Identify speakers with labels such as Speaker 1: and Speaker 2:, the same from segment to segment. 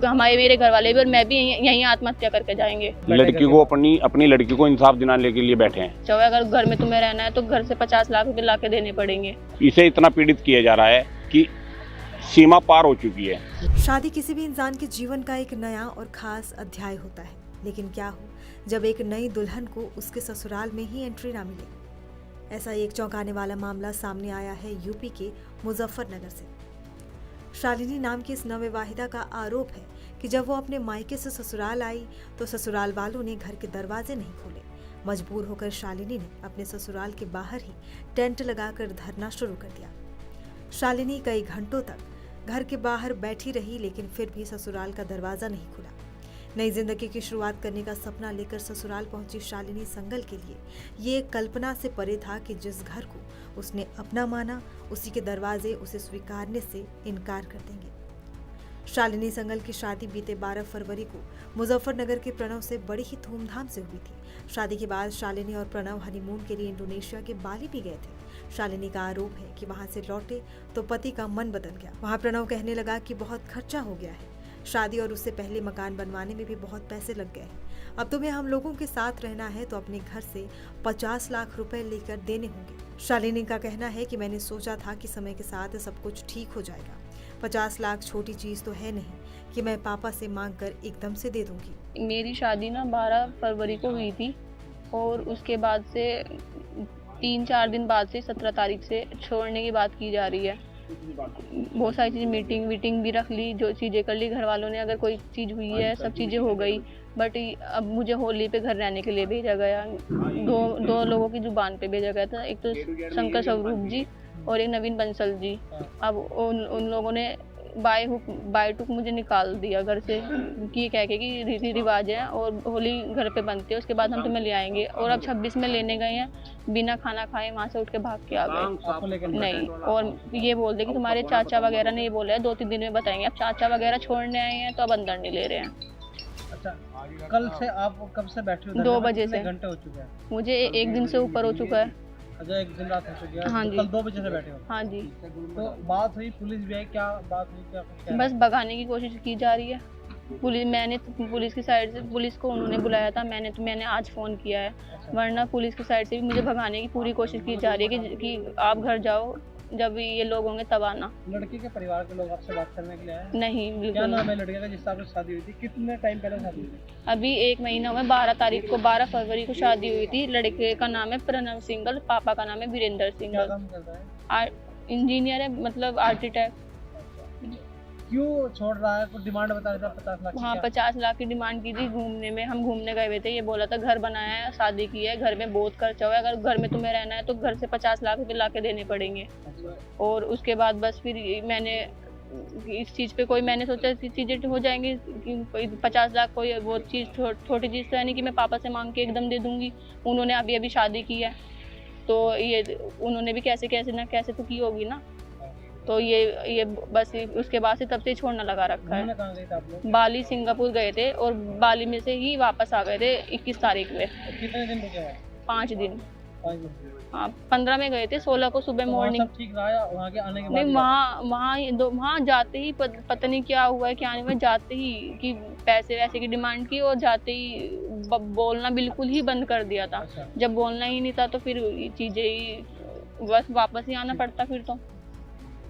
Speaker 1: हमारे मेरे घर वाले भी और मैं भी यहीं आत्महत्या करके जाएंगे।
Speaker 2: लड़की को अपनी लड़की को इंसाफ दिलाने के लिए बैठे हैं।
Speaker 1: चाहे अगर घर में तुम्हें रहना है तो घर से 50 लाख रुपए ला के देने पड़ेंगे।
Speaker 2: इसे इतना पीड़ित किया जा रहा है कि सीमा पार हो चुकी है।
Speaker 3: शादी किसी भी इंसान के जीवन का एक नया और खास अध्याय होता है, लेकिन क्या हो जब एक नई दुल्हन को उसके ससुराल में ही एंट्री ना मिले। ऐसा एक चौंकाने वाला मामला सामने आया है यूपी के मुजफ्फरनगर से। शालिनी नाम की इस नवविवाहिता का आरोप है कि जब वो अपने मायके से ससुराल आई तो ससुराल वालों ने घर के दरवाजे नहीं खोले। मजबूर होकर शालिनी ने अपने ससुराल के बाहर ही टेंट लगाकर धरना शुरू कर दिया। शालिनी कई घंटों तक घर के बाहर बैठी रही, लेकिन फिर भी ससुराल का दरवाजा नहीं खुला। नई जिंदगी की शुरुआत करने का सपना लेकर ससुराल पहुंची शालिनी संगल के लिए ये कल्पना से परे था कि जिस घर को उसने अपना माना उसी के दरवाजे उसे स्वीकारने से इनकार कर देंगे। शालिनी संगल की शादी बीते 12 फरवरी को मुजफ्फरनगर के प्रणव से बड़ी ही धूमधाम से हुई थी। शादी के बाद शालिनी और प्रणव हनीमून के लिए इंडोनेशिया के बाली भी गए थे। शालिनी का आरोप है कि वहां से लौटे तो पति का मन बदल गया। वहां प्रणव कहने लगा कि बहुत खर्चा हो गया है, शादी और उससे पहले मकान बनवाने में भी बहुत पैसे लग गए हैं। अब तुम्हें हम लोगों के साथ रहना है तो अपने घर से 50 लाख रुपए लेकर देने होंगे। शालिनी का कहना है कि मैंने सोचा था कि समय के साथ सब कुछ ठीक हो जाएगा। 50 लाख छोटी चीज तो है नहीं कि मैं पापा से मांग कर एकदम से दे दूंगी।
Speaker 1: मेरी शादी ना 12 फरवरी को हुई थी और उसके बाद से 3-4 दिन बाद से 17 तारीख से छोड़ने की बात की जा रही है। बहुत सारी चीज़ मीटिंग भी रख ली, जो चीज़ें कर ली घर वालों ने। अगर कोई चीज़ हुई है सब चीज़ें हो गई, बट अब मुझे होली पे घर रहने के लिए भेजा गया। दो लोगों की जुबान पे भेजा गया था, एक तो शंकर स्वरूप जी और एक नवीन बंसल जी। अब उन लोगों ने बाय टुक मुझे निकाल दिया घर से कि कह के कि रीति रिवाज है और होली घर पे बनती है, उसके बाद हम तुम्हें ले आएंगे। और अब 26 में लेने गए हैं, बिना खाना खाए वहाँ से उठ के भाग के आ गए। नहीं, और ये बोल दे कि तुम्हारे चाचा वगैरह ने ये बोला है 2-3 दिन में बताएंगे। अब चाचा वगैरह छोड़ने आए हैं तो अब अंदर नहीं ले रहे हैं।
Speaker 4: अच्छा, कल से आप कब से बैठे हो?
Speaker 1: 2 बजे से।
Speaker 4: घंटे हो चुके हैं?
Speaker 1: मुझे 1 दिन से ऊपर हो चुका है।
Speaker 4: अच्छा, 1 दिन रात हो चुकी है।
Speaker 1: हाँ
Speaker 4: तो
Speaker 1: जी।
Speaker 4: कल 2 बजे से बैठे हो?
Speaker 1: हाँ जी।
Speaker 4: तो बात हुई, पुलिस भी आई, क्या बात हुई, क्या
Speaker 1: बस भगाने की कोशिश की जा रही है। पुलिस की साइड से, पुलिस को उन्होंने बुलाया था, मैंने आज फ़ोन किया है। वरना पुलिस की साइड से भी मुझे भगाने की पूरी कोशिश की जा रही है कि आप घर जाओ, जब ये लोग होंगे तब आना।
Speaker 4: लड़की के परिवार के लोग आपसे बात करने के लिए आए?
Speaker 1: नहीं,
Speaker 4: क्या
Speaker 1: बिल्कुल
Speaker 4: नाम है
Speaker 1: नहीं।
Speaker 4: लड़के का जिससे आपकी शादी हुई थी? कितने टाइम पहले शादी हुई थी?
Speaker 1: अभी 1 महीना हुआ, 12 फरवरी को शादी हुई थी। लड़के का नाम है प्रणव सिंगल, पापा का नाम है वीरेंद्र
Speaker 4: क्या
Speaker 1: सिंगल।
Speaker 4: काम करता है?
Speaker 1: इंजीनियर है, मतलब आर्किटेक्ट।
Speaker 4: क्यों छोड़ रहा है? कुछ डिमांड बता रहा था 50 लाख की?
Speaker 1: हाँ,
Speaker 4: क्या?
Speaker 1: 50 लाख की डिमांड की थी। घूमने में हम घूमने गए हुए थे, ये बोला था घर बनाया है, शादी की है, घर में बहुत खर्चा हुआ है, अगर घर में तुम्हें रहना है तो घर से 50 लाख रुपए ला के देने पड़ेंगे। और उसके बाद बस फिर मैंने इस चीज़ पे मैंने सोचा कि चीज़ें हो जाएंगी कि कोई 50 लाख कोई वो चीज़ छोटी चीज़ तो है नहीं कि मैं पापा से मांग के एकदम दे दूंगी। उन्होंने अभी शादी की है तो ये उन्होंने भी कैसे तो की होगी ना। तो ये बस उसके बाद से तब से छोड़ना लगा रखा है।
Speaker 4: कहाँ गए थे आप लोग?
Speaker 1: बाली, सिंगापुर गए थे और बाली में से ही वापस आ गए थे 21 तारीख में।
Speaker 4: कितने दिन रुके हैं?
Speaker 1: 5 दिन।
Speaker 4: 5 दिन।
Speaker 1: हाँ, 15 में गए थे, 16 को सुबह
Speaker 4: तो
Speaker 1: मॉर्निंग।
Speaker 4: सब ठीक रहा या वहाँ के आने के बाद?
Speaker 1: नहीं, वहाँ जाते ही पता नहीं क्या हुआ है, क्या नहीं हुआ। जाते ही कि पैसे वैसे की डिमांड की और जाते ही बोलना बिल्कुल ही बंद कर दिया था।
Speaker 4: अच्छा।
Speaker 1: जब बोलना ही नहीं था तो फिर चीज़ें ही बस वापस ही आना पड़ता फिर तो।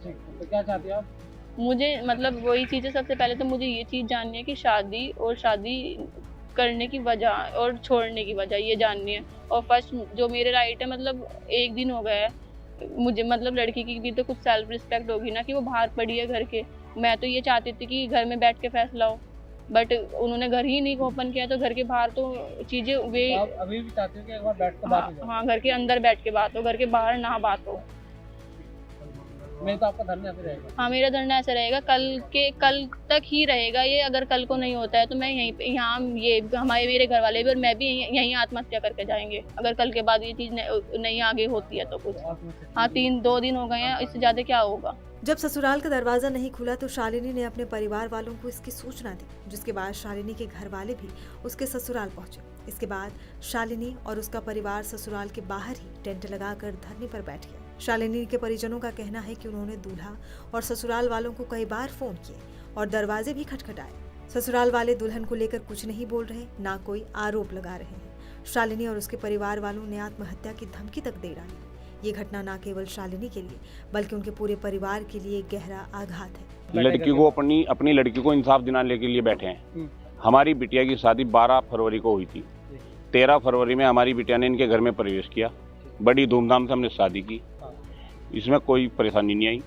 Speaker 4: ठीक, तो क्या चाहती हो आप?
Speaker 1: मुझे मतलब वही चीज़ें, सबसे पहले तो मुझे ये चीज़ जाननी है कि शादी करने की वजह और छोड़ने की वजह ये जाननी है। और फर्स्ट जो मेरे राइट है, मतलब 1 दिन हो गया है मुझे, मतलब लड़की की भी तो कुछ सेल्फ रिस्पेक्ट होगी ना कि वो बाहर पड़ी है घर के। मैं तो ये चाहती थी कि घर में बैठ के फैसला हो, बट उन्होंने घर ही नहीं ओपन किया तो घर के बाहर तो चीज़ें वे।
Speaker 4: तो आप अभी भी चाहते हो कि एक बार बैठ कर बात हो जाए?
Speaker 1: हाँ, घर के अंदर बैठ के बात हो, घर के बाहर ना बात हो।
Speaker 4: मैं तो आपका धरना ऐसे रहेगा?
Speaker 1: हाँ, मेरा धरना ऐसा रहेगा, कल तक ही रहेगा ये। अगर कल को नहीं होता है तो मैं यहाँ ये हमारे मेरे घर वाले भी और मैं भी यहीं आत्महत्या करके जाएंगे, अगर कल के बाद ये चीज़ नहीं आगे होती है तो कुछ। हाँ, 2 दिन हो गए हैं, इससे ज़्यादा क्या होगा।
Speaker 3: जब ससुराल का दरवाजा नहीं खुला तो शालिनी ने अपने परिवार वालों को इसकी सूचना दी, जिसके बाद शालिनी के घर वाले भी उसके ससुराल पहुंचे। इसके बाद शालिनी और उसका परिवार ससुराल के बाहर ही टेंट लगाकर धरने पर बैठ गया। शालिनी के परिजनों का कहना है कि उन्होंने दूल्हा और ससुराल वालों को कई बार फोन किए और दरवाजे भी खटखटाए, ससुराल वाले दुल्हन को लेकर कुछ नहीं बोल रहे, ना कोई आरोप लगा रहे हैं। शालिनी और उसके परिवार वालों ने आत्महत्या की धमकी तक दे डाली। ये घटना न केवल शालिनी के लिए बल्कि उनके पूरे परिवार के लिए गहरा आघात है।
Speaker 2: लड़की को अपनी लड़की को इंसाफ दिलाने के लिए बैठे हैं। हमारी बिटिया की शादी 12 फरवरी को हुई थी। 13 फरवरी में हमारी बिटिया ने इनके घर में प्रवेश किया। बड़ी धूमधाम से हमने शादी की, इसमें कोई परेशानी नहीं आई।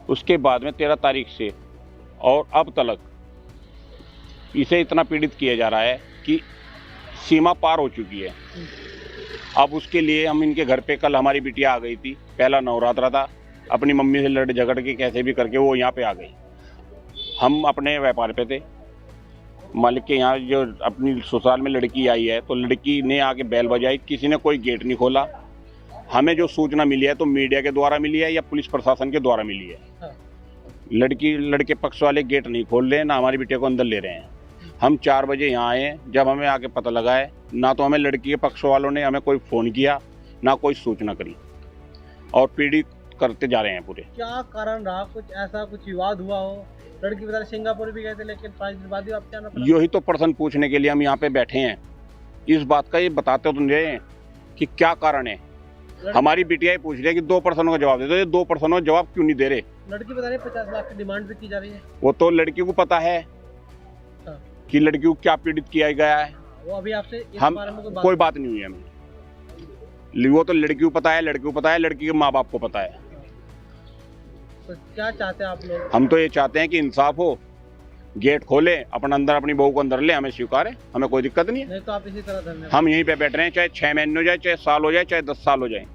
Speaker 2: उसके बाद में 13 तारीख से और अब तक इसे इतना पीड़ित किया जा रहा है कि सीमा पार हो चुकी है। अब उसके लिए हम इनके घर पे, कल हमारी बिटिया आ गई थी, पहला नवरात्रा था, अपनी मम्मी से लड़ झगड़ के कैसे भी करके वो यहाँ पे आ गई। हम अपने व्यापार पे थे, मालिक के यहाँ जो अपनी ससुराल में लड़की आई है तो लड़की ने आके बैल बजाई, किसी ने कोई गेट नहीं खोला। हमें जो सूचना मिली है तो मीडिया के द्वारा मिली है या पुलिस प्रशासन के द्वारा मिली है। लड़के पक्ष वाले गेट नहीं खोल रहे हैं, ना हमारी बिटिया को अंदर ले रहे हैं। हम 4 बजे यहाँ आए, जब हमें आके पता लगा है, ना तो हमें लड़की के पक्ष वालों ने हमें कोई फ़ोन किया, ना कोई सूचना करी, और पीड़ित करते जा रहे हैं पूरे।
Speaker 4: क्या कारण रहा? कुछ ऐसा कुछ विवाद हुआ हो? लड़की बता रही सिंगापुर भी गए थे, लेकिन 5 दिन बाद ही आप जाना पड़ा।
Speaker 2: यही तो प्रश्न पूछने के लिए हम यहाँ पे बैठे हैं। इस बात का ये बताते तो नहीं रहे कि क्या कारण है। हमारी बिटिया ही पूछ रही है कि 2 प्रश्नों का जवाब दे दो। ये 2 प्रश्नों का जवाब क्यों नहीं दे रहे?
Speaker 4: लड़की बता रही 50 लाख की डिमांड भी की जा रही है।
Speaker 2: वो तो लड़की को पता है कि लड़की को क्या पीड़ित किया गया है।
Speaker 4: वो अभी आपसे इस
Speaker 2: हम
Speaker 4: बारे में
Speaker 2: कोई बात नहीं हुई है हमें। वो तो लड़की को पता है, लड़की को पता है, लड़की के माँ बाप को पता है।
Speaker 4: तो क्या चाहते हैं आप लोग?
Speaker 2: हम तो ये चाहते हैं कि इंसाफ हो, गेट खोले, अपना अंदर अपनी बहू को अंदर ले, हमें स्वीकार है, हमें कोई दिक्कत नहीं है।
Speaker 4: नहीं तो आप इसी तरह धरने।
Speaker 2: हम यहीं पे बैठ रहे हैं, चाहे 6 महीने हो जाए, चाहे साल हो जाए, चाहे 10 साल हो जाए।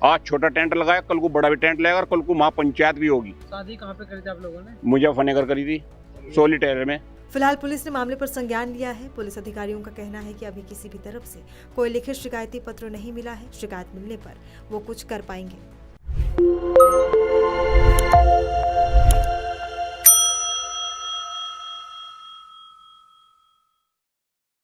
Speaker 2: आज छोटा टेंट लगाया, कल को बड़ा भी टेंट लगेगा, और कल को महापंचायत भी होगी।
Speaker 4: शादी कहाँ पे करी थी आप लोगों ने?
Speaker 2: मुजफ्फरनगर करी थी, सोलिटेयर में।
Speaker 3: फिलहाल पुलिस ने मामले पर संज्ञान लिया है। पुलिस अधिकारियों का कहना है कि अभी किसी भी तरफ से कोई लिखित शिकायती पत्र नहीं मिला है। शिकायत मिलने पर वो कुछ कर पाएंगे।